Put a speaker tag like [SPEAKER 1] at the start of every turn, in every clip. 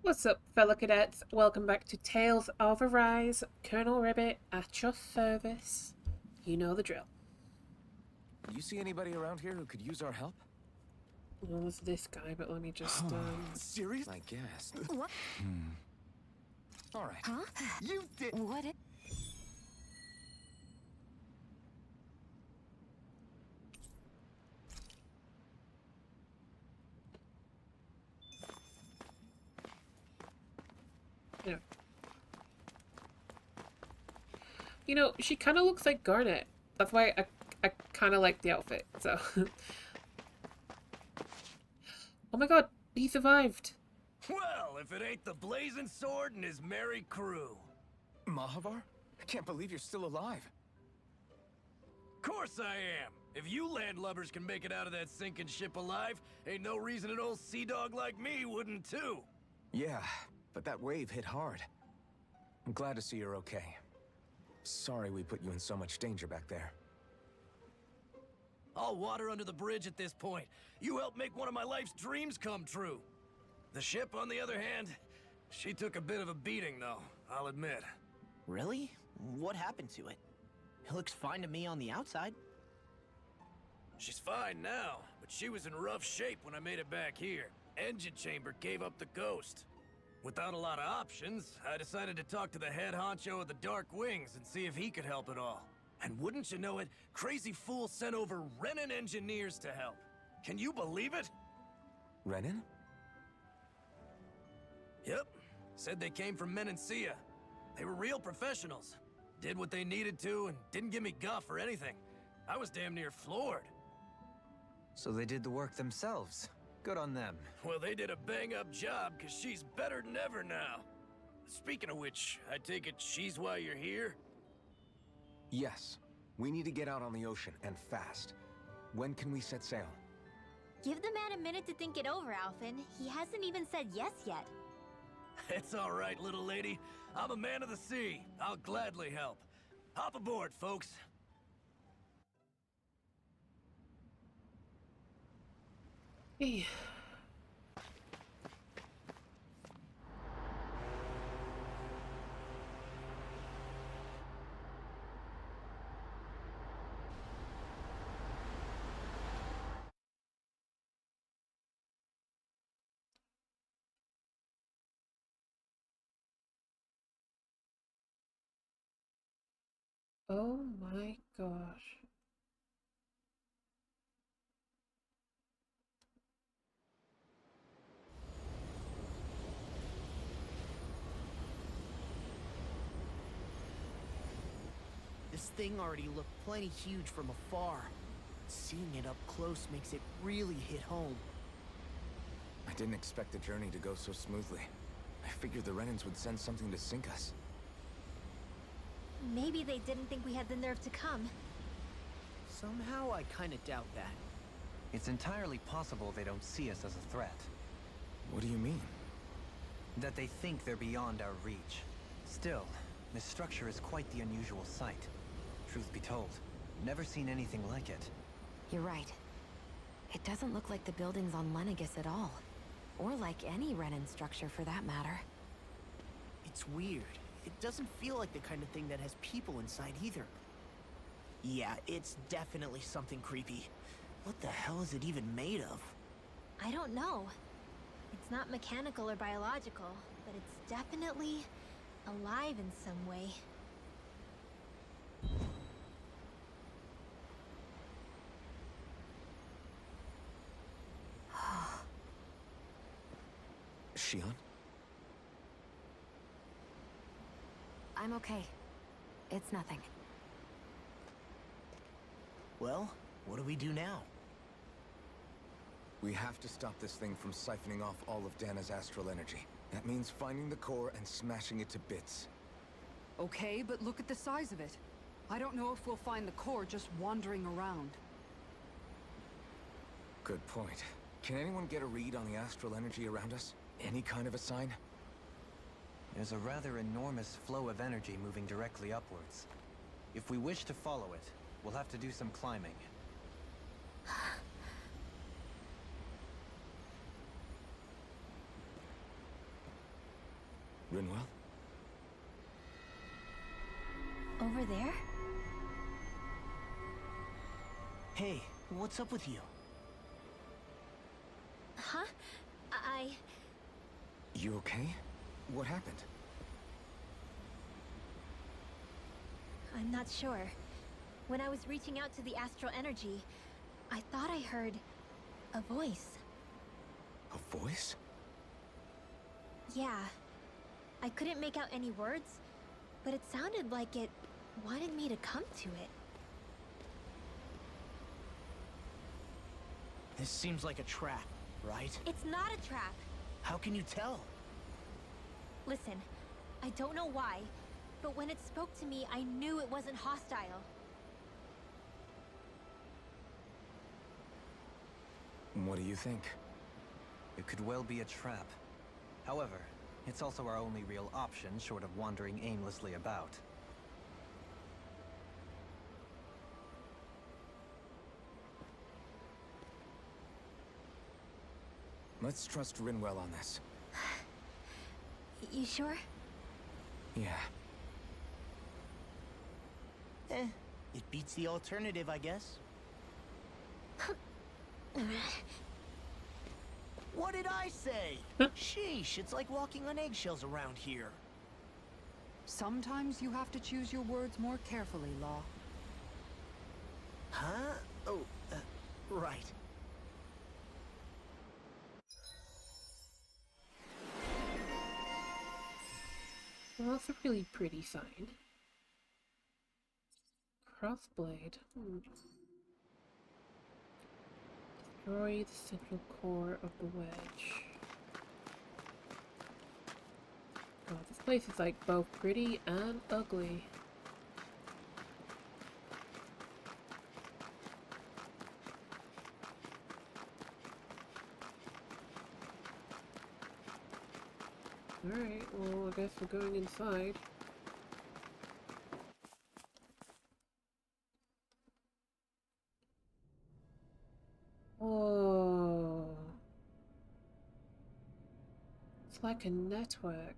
[SPEAKER 1] What's up, fellow cadets? Welcome back to Tales of Arise. Colonel Ribbit at your service. You know the drill.
[SPEAKER 2] You see anybody around here who could use our help?
[SPEAKER 1] Well, there's this guy, but let me just,
[SPEAKER 2] Serious? I guess.
[SPEAKER 3] What?
[SPEAKER 2] All right.
[SPEAKER 3] Huh?
[SPEAKER 2] You did.
[SPEAKER 3] What?
[SPEAKER 1] you know. You know, she kind of looks like Garnet. That's why I kind of like the outfit, so. Oh my god, he survived.
[SPEAKER 4] Well, if it ain't the blazing sword and his merry crew.
[SPEAKER 2] Mahavar? I can't believe you're still alive.
[SPEAKER 4] Course I am. If you landlubbers can make it out of that sinking ship alive, ain't no reason an old sea dog like me wouldn't too.
[SPEAKER 2] Yeah, but that wave hit hard. I'm glad to see you're okay. Sorry we put you in so much danger back there.
[SPEAKER 4] All water under the bridge at this point. You helped make one of my life's dreams come true. The ship, on the other hand, she took a bit of a beating, though, I'll admit.
[SPEAKER 5] Really? What happened to it? It looks fine to me on the outside.
[SPEAKER 4] She's fine now, but she was in rough shape when I made it back here. Engine chamber gave up the ghost. Without a lot of options, I decided to talk to the head honcho of the Dark Wings and see if he could help at all. And wouldn't you know it, Crazy Fool sent over Renan engineers to help. Can you believe it?
[SPEAKER 2] Renan?
[SPEAKER 4] Yep. Said they came from Menancia. They were real professionals. Did what they needed to and didn't give me guff or anything. I was damn near floored.
[SPEAKER 6] So they did the work themselves. Good on them.
[SPEAKER 4] Well, they did a bang-up job, because she's better than ever now. Speaking of which, I take it she's why you're here?
[SPEAKER 2] Yes. We need to get out on the ocean, and fast. When can we set sail?
[SPEAKER 3] Give the man a minute to think it over, Alphen. He hasn't even said yes yet.
[SPEAKER 4] It's all right, little lady. I'm a man of the sea. I'll gladly help. Hop aboard, folks.
[SPEAKER 1] Hey. Oh my gosh.
[SPEAKER 5] This thing already looked plenty huge from afar. Seeing it up close makes it really hit home.
[SPEAKER 2] I didn't expect the journey to go so smoothly. I figured the Renans would send something to sink us.
[SPEAKER 3] Maybe they didn't think we had the nerve to come.
[SPEAKER 5] Somehow I kinda doubt that.
[SPEAKER 6] It's entirely possible they don't see us as a threat.
[SPEAKER 2] What do you mean?
[SPEAKER 6] That they think they're beyond our reach. Still, this structure is quite the unusual sight. Truth be told, never seen anything like it.
[SPEAKER 7] You're right. It doesn't look like the buildings on Lenegis at all. Or like any Renan structure for that matter.
[SPEAKER 5] It's weird. It doesn't feel like the kind of thing that has people inside either. Yeah, it's definitely something creepy. What the hell is it even made of?
[SPEAKER 3] I don't know. It's not mechanical or biological, but it's definitely alive in some way.
[SPEAKER 2] Shion?
[SPEAKER 7] I'm okay. It's nothing.
[SPEAKER 5] Well, what do we do now?
[SPEAKER 2] We have to stop this thing from siphoning off all of Dhana's astral energy. That means finding the core and smashing it to bits.
[SPEAKER 8] Okay, but look at the size of it. I don't know if we'll find the core just wandering around.
[SPEAKER 2] Good point. Can anyone get a read on the astral energy around us? Any kind of a sign?
[SPEAKER 6] There's a rather enormous flow of energy moving directly upwards. If we wish to follow it, we'll have to do some climbing.
[SPEAKER 2] Rinwell?
[SPEAKER 3] Over there?
[SPEAKER 5] Hey, what's up with you?
[SPEAKER 3] Huh?
[SPEAKER 2] You okay? What happened?
[SPEAKER 3] I'm not sure. When I was reaching out to the astral energy, I thought I heard a voice.
[SPEAKER 2] A voice?
[SPEAKER 3] Yeah. I couldn't make out any words, but it sounded like it wanted me to come to it.
[SPEAKER 5] This seems like a trap, right?
[SPEAKER 3] It's not a trap.
[SPEAKER 5] How can you tell?
[SPEAKER 3] Listen, I don't know why, but when it spoke to me, I knew it wasn't hostile.
[SPEAKER 2] What do you think?
[SPEAKER 6] It could well be a trap. However, it's also our only real option short of wandering aimlessly about.
[SPEAKER 2] Let's trust Rinwell on this.
[SPEAKER 3] You sure?
[SPEAKER 2] Yeah.
[SPEAKER 5] It beats the alternative, I guess. What did I say? Sheesh, it's like walking on eggshells around here.
[SPEAKER 8] Sometimes you have to choose your words more carefully, Law.
[SPEAKER 5] Huh? Oh, right.
[SPEAKER 1] Well, that's a really pretty sign. Crossblade. Destroy the central core of the wedge. God, this place is like both pretty and ugly. Alright, well, I guess we're going inside. Oh. It's like a network.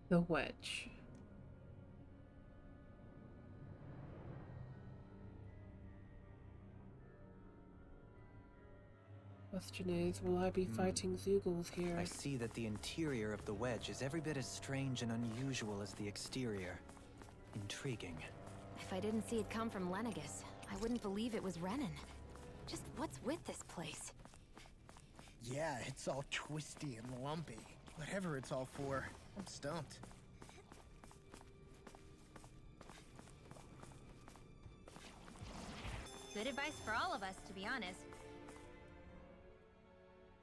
[SPEAKER 1] The Wedge. Question is, will I be fighting Zeugles here?
[SPEAKER 6] I see that the interior of the wedge is every bit as strange and unusual as the exterior. Intriguing.
[SPEAKER 7] If I didn't see it come from Lenegus, I wouldn't believe it was Renan. Just what's with this place?
[SPEAKER 5] Yeah, it's all twisty and lumpy. Whatever it's all for, I'm stumped.
[SPEAKER 3] Good advice for all of us, to be honest.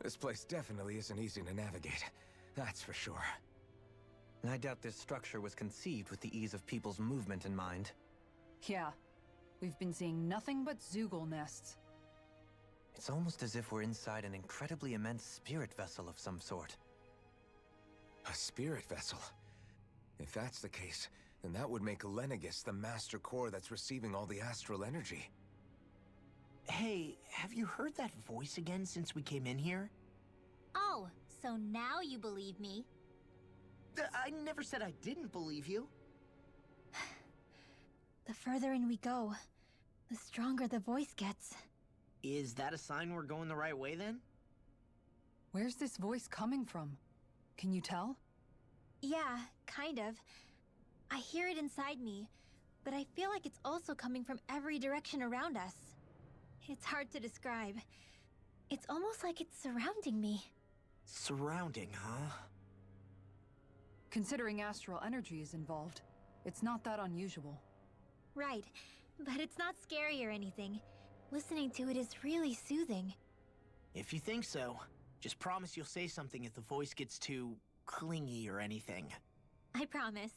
[SPEAKER 2] This place definitely isn't easy to navigate. That's for sure.
[SPEAKER 6] I doubt this structure was conceived with the ease of people's movement in mind.
[SPEAKER 8] Yeah. We've been seeing nothing but Zeugle nests.
[SPEAKER 6] It's almost as if we're inside an incredibly immense spirit vessel of some sort.
[SPEAKER 2] A spirit vessel? If that's the case, then that would make Lenegus the master core that's receiving all the astral energy.
[SPEAKER 5] Hey, have you heard that voice again since we came in here?
[SPEAKER 3] Oh, so now you believe me.
[SPEAKER 5] I never said I didn't believe you.
[SPEAKER 3] The further in we go, the stronger the voice gets.
[SPEAKER 5] Is that a sign we're going the right way then?
[SPEAKER 8] Where's this voice coming from? Can you tell?
[SPEAKER 3] Yeah, kind of. I hear it inside me, but I feel like it's also coming from every direction around us. It's hard to describe. It's almost like it's surrounding me.
[SPEAKER 5] Surrounding, huh?
[SPEAKER 8] Considering astral energy is involved, it's not that unusual.
[SPEAKER 3] Right, but it's not scary or anything. Listening to it is really soothing.
[SPEAKER 5] If you think so, just promise you'll say something if the voice gets too clingy or anything.
[SPEAKER 3] I promise.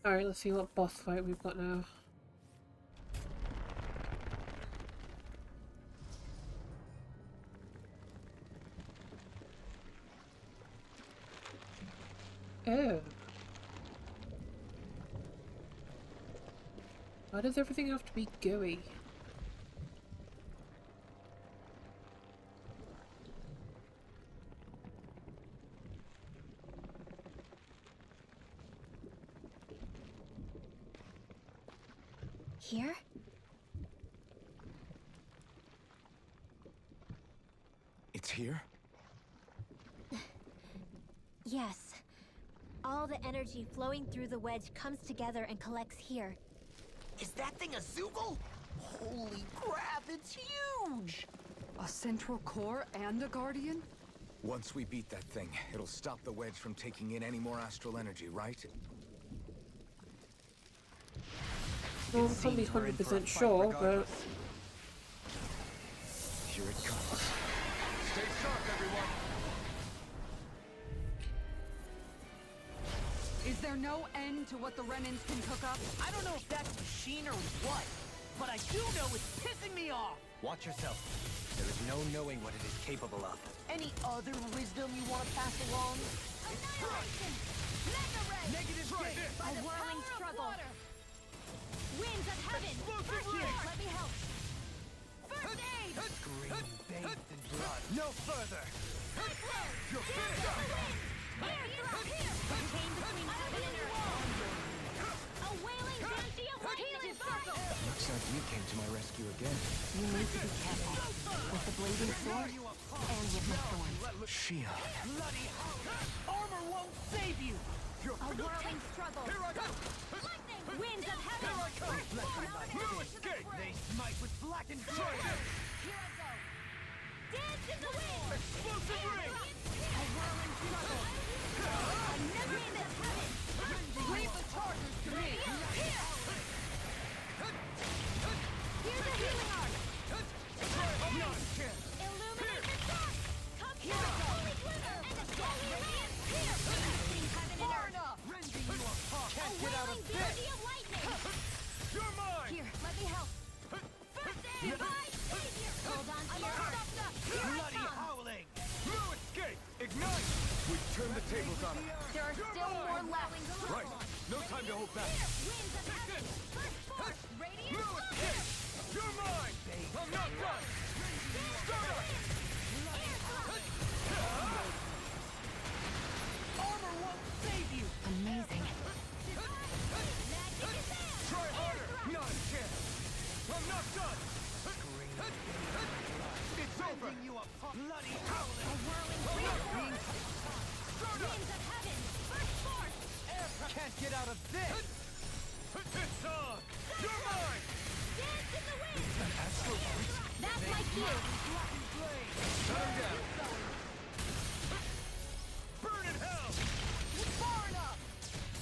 [SPEAKER 1] Alright, let's see what boss fight we've got now. Oh. Why does everything have to be gooey?
[SPEAKER 3] Here?
[SPEAKER 2] It's here?
[SPEAKER 3] Yes. All the energy flowing through the wedge comes together and collects here.
[SPEAKER 5] Is that thing a Zoogle? Holy crap, it's huge!
[SPEAKER 8] A central core and a guardian?
[SPEAKER 2] Once we beat that thing, it'll stop the wedge from taking in any more astral energy, right?
[SPEAKER 1] Well, I'm probably 100% sure, but...
[SPEAKER 2] Here it comes. Stay sharp, everyone!
[SPEAKER 8] Is there no end to what the Renans can cook up?
[SPEAKER 5] I don't know if that's machine or what, but I do know it's pissing me off!
[SPEAKER 6] Watch yourself. There is no knowing what it is capable of.
[SPEAKER 5] Any other wisdom you want to pass along?
[SPEAKER 3] Annihilation! Mega Ray!
[SPEAKER 5] Negative gate!
[SPEAKER 3] A whirling struggle! Winds of heaven! Here, let me help! First aid!
[SPEAKER 6] Green bathed in blood.
[SPEAKER 5] No further!
[SPEAKER 3] Cyclone! You're Air drop! Contain between heaven and earth! A wailing banshee of healing circle!
[SPEAKER 2] Looks like you came to my rescue again.
[SPEAKER 7] You need to be careful. With the blazing sword and with my thorns.
[SPEAKER 2] Shield.
[SPEAKER 5] Bloody armor won't save you!
[SPEAKER 3] A whirling struggle! Lightning! Winds of heaven!
[SPEAKER 5] No escape! They smite with blackened flame!
[SPEAKER 3] Here I go! Dance in the wind!
[SPEAKER 5] Explosive ring!
[SPEAKER 3] A whirling struggle! Another wind of heaven!
[SPEAKER 8] Leave the chargers to me!
[SPEAKER 3] Here's a healing art! Illuminate the dark! Come here! Holy glitter! And a holy land! Here! Between heaven and earth!
[SPEAKER 5] Rending you apart!
[SPEAKER 3] A whirling beauty of lightning!
[SPEAKER 5] You're mine!
[SPEAKER 3] Here, let me help! First aid! Divine savior! Hold on to your heart! Here I
[SPEAKER 5] Bloody
[SPEAKER 3] come!
[SPEAKER 5] howling! No escape! Ignite!
[SPEAKER 2] We've turned the tables on her.
[SPEAKER 3] There are still more left!
[SPEAKER 2] Right. No time to hold back.
[SPEAKER 3] Winds of heaven! First force! Radiant
[SPEAKER 5] No escape! You're mine! I'm not done! Start up! Armor won't save you!
[SPEAKER 7] Amazing.
[SPEAKER 5] Try harder! Not a chance! I'm not done! It's over! You apart. Bloody howling!
[SPEAKER 3] A whirling free Winds of heaven! First force!
[SPEAKER 5] Can't get out of this! It's on! You're mine!
[SPEAKER 3] Dance in the wind! That's my cue!
[SPEAKER 2] Shut him down.
[SPEAKER 5] Burn in hell!
[SPEAKER 3] Far enough!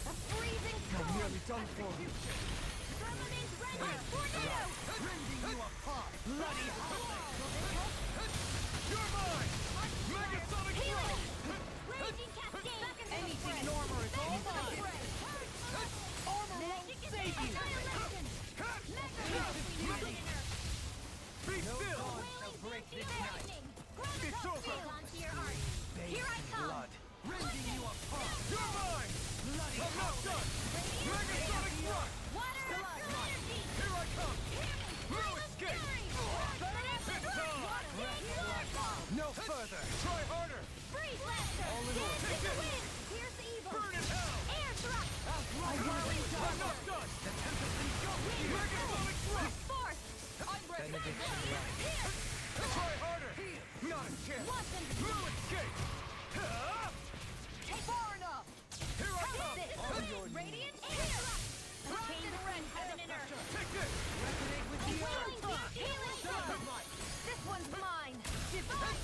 [SPEAKER 3] A freezing storm!
[SPEAKER 5] Nearly done for.
[SPEAKER 3] Firmament render! Tornado!
[SPEAKER 5] Rending you apart! Bloody howling! You're mine! Megasonic
[SPEAKER 3] Healing!
[SPEAKER 5] thrust!
[SPEAKER 3] Raging cascade!
[SPEAKER 5] Anything in armor is all mine! Armor won't save you!
[SPEAKER 3] Annihilation!
[SPEAKER 5] Be still!
[SPEAKER 3] It's over! Onto your heart. Here I come!
[SPEAKER 6] Blood.
[SPEAKER 5] Rending you apart! You're mine! Bloody I'm not done! Megasonic thrust!
[SPEAKER 3] Water astral energy!
[SPEAKER 5] Here I come! No escape! It's on! No further! Try harder!
[SPEAKER 3] Freeze blaster! Dance in the wind! Here's the evil!
[SPEAKER 5] Burn in hell!
[SPEAKER 3] Air thrust! A
[SPEAKER 5] I'm
[SPEAKER 3] whirling struggle!
[SPEAKER 5] not done! The tempest engulfs you! Megasonic thrust!
[SPEAKER 3] Force! I'm ready! Here!
[SPEAKER 5] Try harder! Not a chance!
[SPEAKER 3] Watch them!
[SPEAKER 5] No escape!
[SPEAKER 3] Far enough!
[SPEAKER 5] Here I come!
[SPEAKER 3] On your radiant air! Contain between heaven and earth!
[SPEAKER 5] Take this! Resonate with
[SPEAKER 3] A
[SPEAKER 5] the
[SPEAKER 3] whirling
[SPEAKER 5] earth!
[SPEAKER 3] healing struggle! This one's mine! Divine!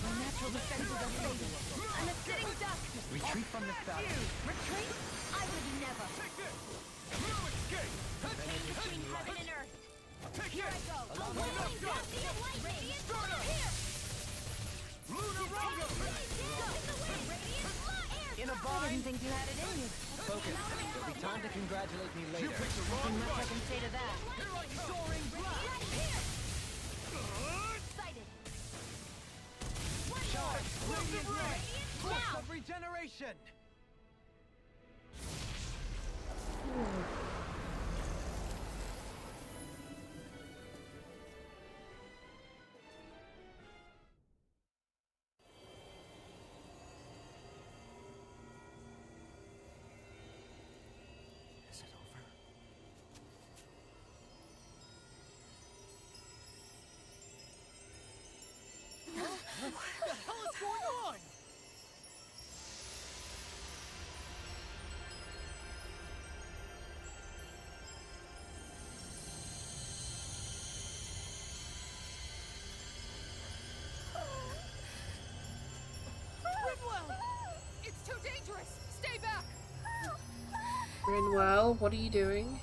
[SPEAKER 7] My natural defenses are fading.
[SPEAKER 3] I'm a sitting duck!
[SPEAKER 6] Retreat from this battle.
[SPEAKER 3] Retreat? I would never!
[SPEAKER 5] Take this! No escape!
[SPEAKER 3] Contain between heaven and earth!
[SPEAKER 5] Take
[SPEAKER 3] Here I
[SPEAKER 5] this!
[SPEAKER 3] go! A whirling bounty of lightning! Radiant
[SPEAKER 5] Start up!
[SPEAKER 3] here!
[SPEAKER 5] Lunar Rondo!
[SPEAKER 3] Radiant light! Air
[SPEAKER 5] In a
[SPEAKER 7] I
[SPEAKER 5] bind!
[SPEAKER 7] didn't think you had it in you.
[SPEAKER 6] Focus. There'll be time to congratulate me later.
[SPEAKER 7] Nothing much I can say to that.
[SPEAKER 3] Excited.
[SPEAKER 6] Charge! Radiant ray! Force
[SPEAKER 3] Now!
[SPEAKER 6] of regeneration!
[SPEAKER 2] Is it over?
[SPEAKER 5] What the hell is going on?
[SPEAKER 8] Rinwell! It's too dangerous! Stay back!
[SPEAKER 1] Rinwell, what are you doing?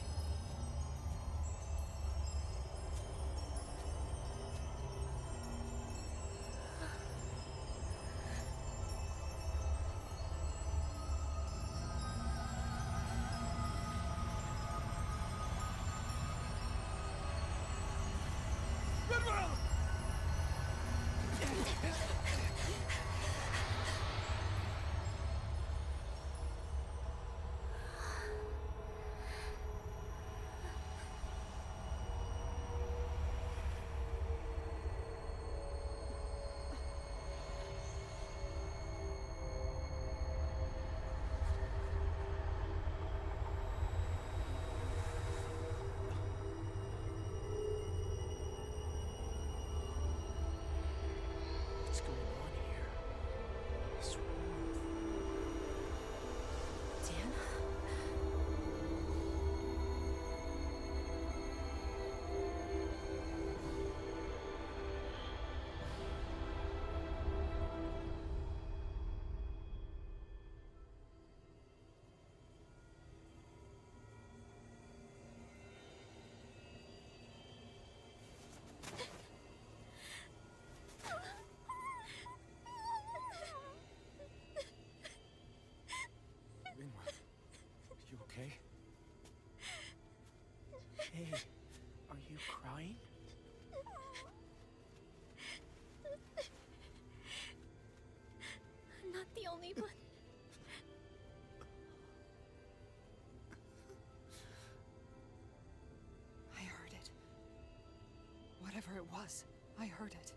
[SPEAKER 4] Rinwell!
[SPEAKER 5] What's going on here? This warmth.
[SPEAKER 7] Dan?
[SPEAKER 2] Rinwell, you okay?
[SPEAKER 5] Hey, are you crying?
[SPEAKER 3] I'm not the only one.
[SPEAKER 8] I heard it. Whatever it was, I heard it.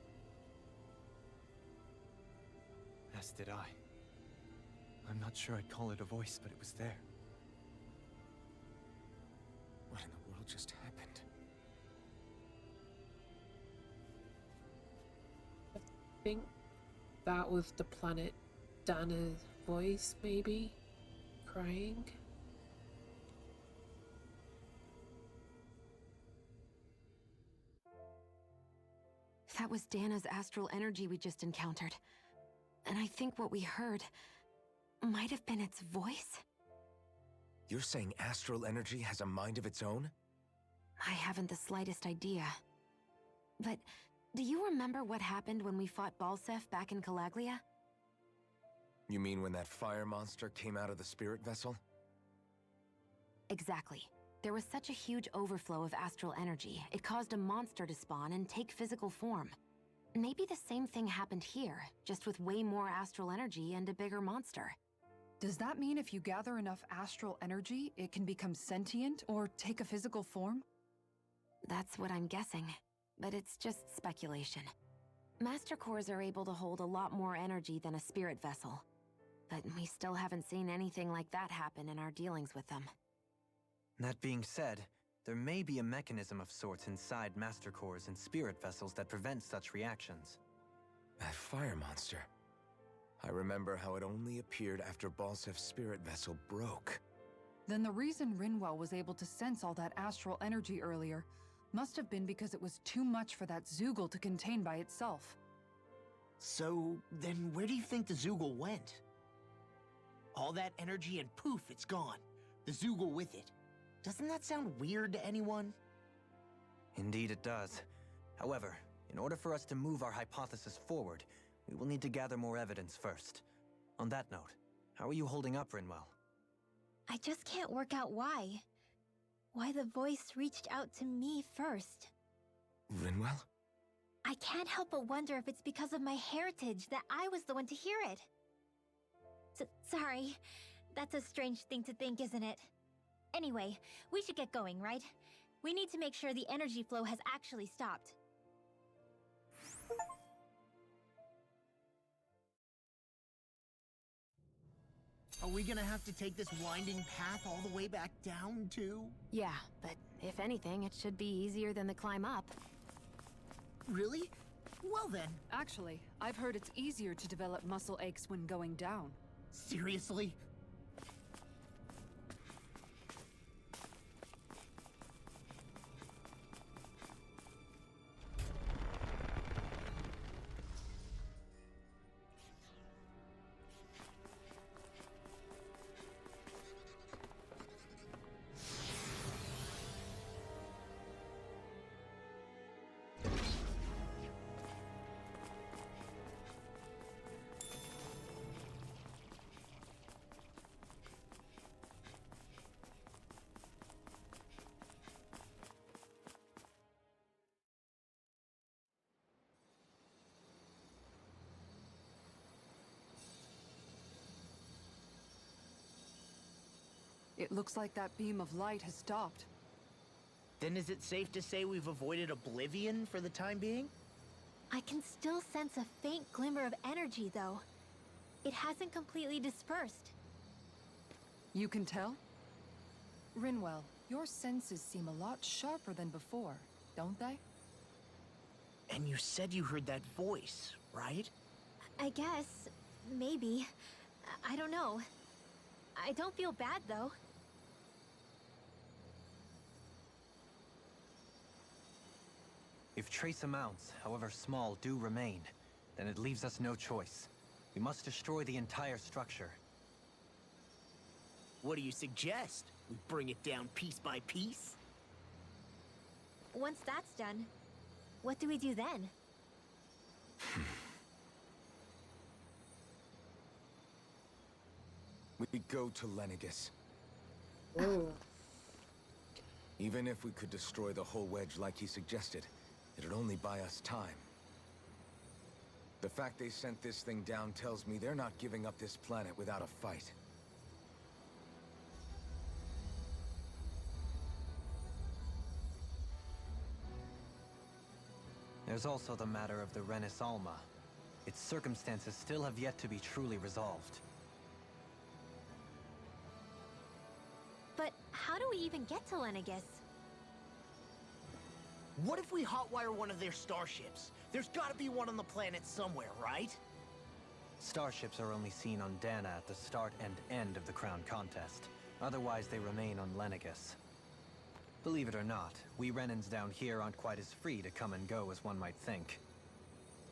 [SPEAKER 6] As did I. I'm not sure I'd call it a voice, but it was there.
[SPEAKER 2] What in the world just happened?
[SPEAKER 1] I think that was the planet Dhana's voice, maybe? Crying?
[SPEAKER 7] That was Dana's astral energy we just encountered. And I think what we heard might have been its voice?
[SPEAKER 2] You're saying astral energy has a mind of its own?
[SPEAKER 7] I haven't the slightest idea. But do you remember what happened when we fought Balsef back in Calaglia?
[SPEAKER 2] You mean when that fire monster came out of the spirit vessel?
[SPEAKER 7] Exactly. There was such a huge overflow of astral energy, it caused a monster to spawn and take physical form. Maybe the same thing happened here, just with way more astral energy and a bigger monster.
[SPEAKER 8] Does that mean if you gather enough astral energy, it can become sentient or take a physical form?
[SPEAKER 7] That's what I'm guessing, but it's just speculation. Master cores are able to hold a lot more energy than a spirit vessel, but we still haven't seen anything like that happen in our dealings with them.
[SPEAKER 6] That being said, there may be a mechanism of sorts inside Master Cores and spirit vessels that prevent such reactions.
[SPEAKER 2] That fire monster. I remember how it only appeared after Balsef's spirit vessel broke.
[SPEAKER 8] Then the reason Rinwell was able to sense all that astral energy earlier must have been because it was too much for that Zoogle to contain by itself.
[SPEAKER 5] So, then where do you think the Zoogle went? All that energy and poof, it's gone. The Zoogle with it. Doesn't that sound weird to anyone?
[SPEAKER 6] Indeed it does. However, in order for us to move our hypothesis forward, we will need to gather more evidence first. On that note, how are you holding up, Rinwell?
[SPEAKER 3] I just can't work out why. Why the voice reached out to me first.
[SPEAKER 2] Rinwell?
[SPEAKER 3] I can't help but wonder if it's because of my heritage that I was the one to hear it. Sorry. That's a strange thing to think, isn't it? Anyway, we should get going, right? We need to make sure the energy flow has actually stopped.
[SPEAKER 5] Are we gonna have to take this winding path all the way back down, too?
[SPEAKER 7] Yeah, but if anything, it should be easier than the climb up.
[SPEAKER 5] Really? Well then.
[SPEAKER 8] Actually, I've heard it's easier to develop muscle aches when going down.
[SPEAKER 5] Seriously?
[SPEAKER 8] It looks like that beam of light has stopped.
[SPEAKER 5] Then is it safe to say we've avoided oblivion for the time being?
[SPEAKER 3] I can still sense a faint glimmer of energy, though. It hasn't completely dispersed.
[SPEAKER 8] You can tell? Rinwell, your senses seem a lot sharper than before, don't they?
[SPEAKER 5] And you said you heard that voice, right?
[SPEAKER 3] I guess. Maybe. I don't know. I don't feel bad, though.
[SPEAKER 6] If trace amounts, however small, do remain, then it leaves us no choice. We must destroy the entire structure.
[SPEAKER 5] What do you suggest? We bring it down piece by piece?
[SPEAKER 3] Once that's done, what do we do then?
[SPEAKER 2] We go to Lenegis.
[SPEAKER 1] Ooh.
[SPEAKER 2] Even if we could destroy the whole wedge like he suggested, it'd only buy us time. The fact they sent this thing down tells me they're not giving up this planet without a fight.
[SPEAKER 6] There's also the matter of the Renis Alma. Its circumstances still have yet to be truly resolved.
[SPEAKER 3] But how do we even get to Lenegis?
[SPEAKER 5] What if we hotwire one of their starships? There's gotta be one on the planet somewhere, right?
[SPEAKER 6] Starships are only seen on Dhana at the start and end of the Crown Contest. Otherwise, they remain on Lenegis. Believe it or not, we Renans down here aren't quite as free to come and go as one might think.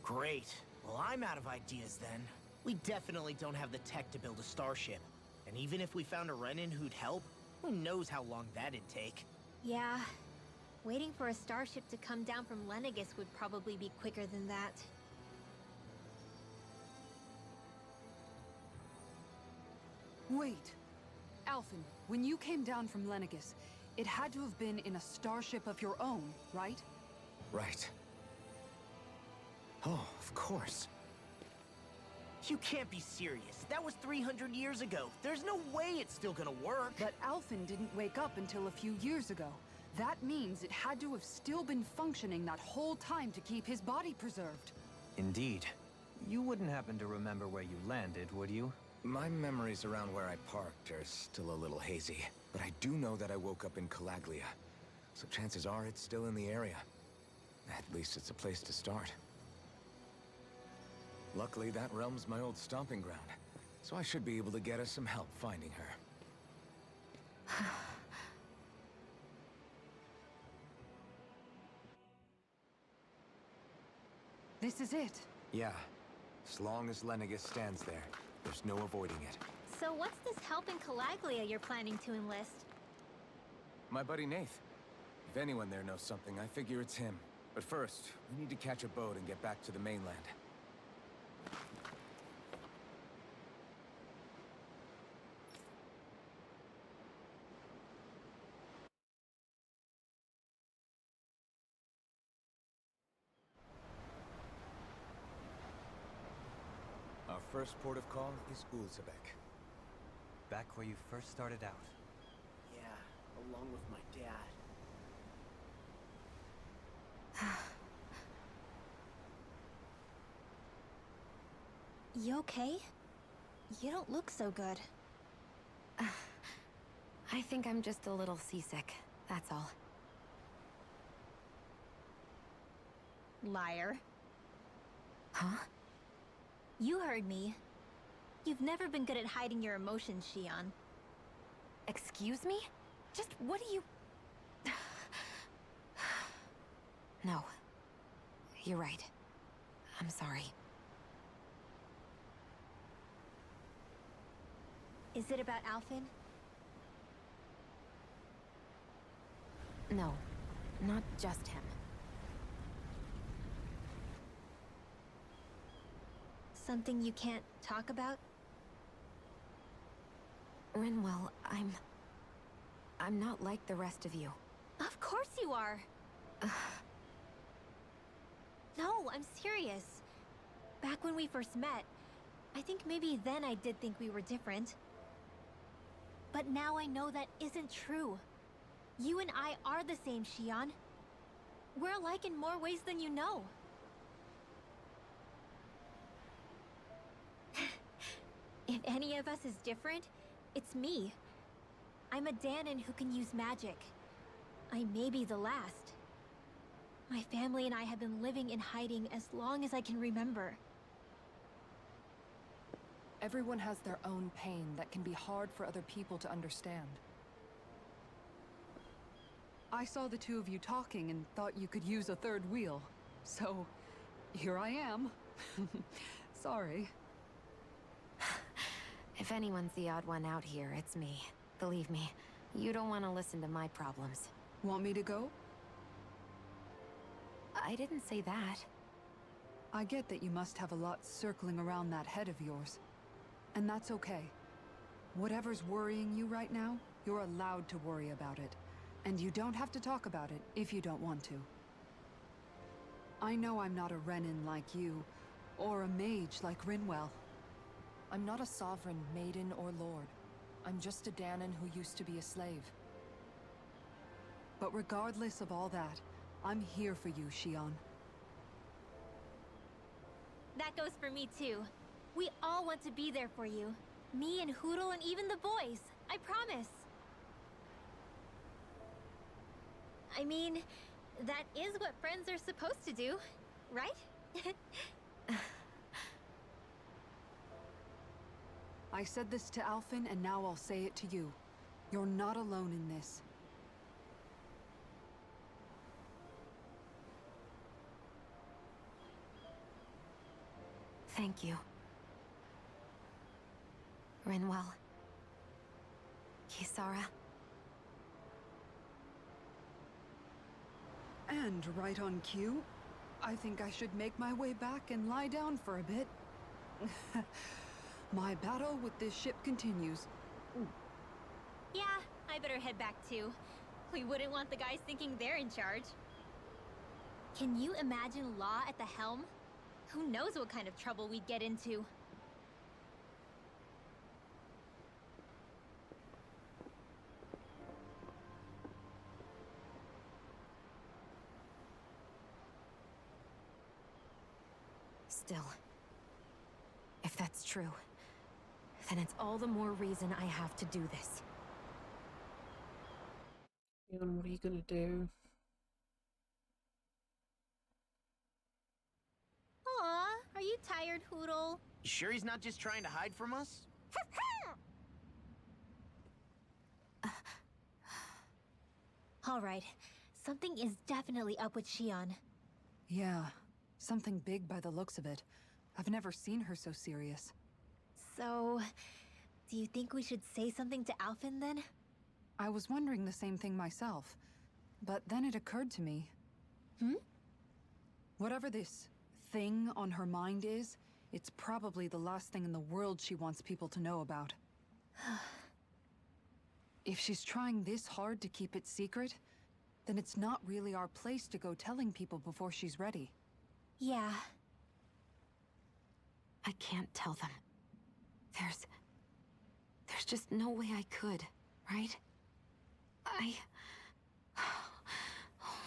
[SPEAKER 5] Great. Well, I'm out of ideas then. We definitely don't have the tech to build a starship. And even if we found a Renan who'd help, who knows how long that'd take?
[SPEAKER 3] Yeah. Waiting for a starship to come down from Lenegis would probably be quicker than that.
[SPEAKER 8] Wait. Alphen, when you came down from Lenegis, it had to have been in a starship of your own, right?
[SPEAKER 2] Right. Oh, of course.
[SPEAKER 5] You can't be serious. That was 300 years ago. There's no way it's still gonna work.
[SPEAKER 8] But Alphen didn't wake up until a few years ago. That means it had to have still been functioning that whole time to keep his body preserved.
[SPEAKER 6] Indeed. You wouldn't happen to remember where you landed, would you?
[SPEAKER 2] My memories around where I parked are still a little hazy, but I do know that I woke up in Calaglia, so chances are it's still in the area. At least it's a place to start. Luckily, that realm's my old stomping ground, so I should be able to get us some help finding her.
[SPEAKER 8] This is it.
[SPEAKER 2] Yeah. As long as Lenegis stands there, there's no avoiding it.
[SPEAKER 3] So what's this help in Calaglia you're planning to enlist?
[SPEAKER 2] My buddy Nath. If anyone there knows something, I figure it's him. But first, we need to catch a boat and get back to the mainland. first port of call is Ulzebek.
[SPEAKER 6] Back where you first started out.
[SPEAKER 5] Yeah, along with my dad.
[SPEAKER 3] You okay? You don't look so good.
[SPEAKER 7] I think I'm just a little seasick, that's all.
[SPEAKER 3] Liar.
[SPEAKER 7] Huh?
[SPEAKER 3] You heard me. You've never been good at hiding your emotions, Shion.
[SPEAKER 7] Excuse me? Just what do you... No. You're right. I'm sorry.
[SPEAKER 3] Is it about Alphen?
[SPEAKER 7] No. Not just him.
[SPEAKER 3] Something you can't talk about?
[SPEAKER 7] Rinwell, I'm not like the rest of you.
[SPEAKER 3] Of course you are! No, I'm serious. Back when we first met, I think maybe then I did think we were different. But now I know that isn't true. You and I are the same, Shion. We're alike in more ways than you know. If any of us is different, it's me. I'm a Danon who can use magic. I may be the last. My family and I have been living in hiding as long as I can remember.
[SPEAKER 8] Everyone has their own pain that can be hard for other people to understand. I saw the two of you talking and thought you could use a third wheel. So, here I am. Sorry.
[SPEAKER 7] If anyone's the odd one out here, it's me. Believe me, you don't want to listen to my problems.
[SPEAKER 8] Want me to go?
[SPEAKER 7] I didn't say that.
[SPEAKER 8] I get that you must have a lot circling around that head of yours. And that's okay. Whatever's worrying you right now, you're allowed to worry about it. And you don't have to talk about it if you don't want to. I know I'm not a Renin like you, or a mage like Rinwell. I'm not a sovereign, maiden, or lord. I'm just a Danon who used to be a slave. But regardless of all that, I'm here for you, Shion.
[SPEAKER 3] That goes for me too. We all want to be there for you. Me and Hootle and even the boys. I promise. I mean, that is what friends are supposed to do, right?
[SPEAKER 8] I said this to Alphen, and now I'll say it to you. You're not alone in this.
[SPEAKER 7] Thank you. Rinwell. Kisara.
[SPEAKER 8] And right on cue, I think I should make my way back and lie down for a bit. My battle with this ship continues.
[SPEAKER 3] Yeah, I better head back too. We wouldn't want the guys thinking they're in charge. Can you imagine Law at the helm? Who knows what kind of trouble we'd get into?
[SPEAKER 7] Still, if that's true, then it's all the more reason I have to do this.
[SPEAKER 1] Leon, what are you gonna do?
[SPEAKER 3] Aw, are you tired, Hootle?
[SPEAKER 5] You sure he's not just trying to hide from us?
[SPEAKER 3] Alright, something is definitely up with Shion.
[SPEAKER 8] Yeah, something big by the looks of it. I've never seen her so serious.
[SPEAKER 3] So, do you think we should say something to Alphen then?
[SPEAKER 8] I was wondering the same thing myself, but then it occurred to me. Whatever this thing on her mind is, it's probably the last thing in the world she wants people to know about. If she's trying this hard to keep it secret, then it's not really our place to go telling people before she's ready.
[SPEAKER 3] Yeah.
[SPEAKER 7] I can't tell them. There's just no way I could, right?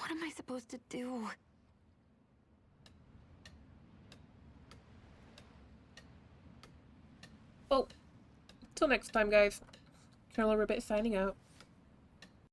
[SPEAKER 7] What am I supposed to do?
[SPEAKER 1] Well, till next time, guys. Colonel Ribbit signing out.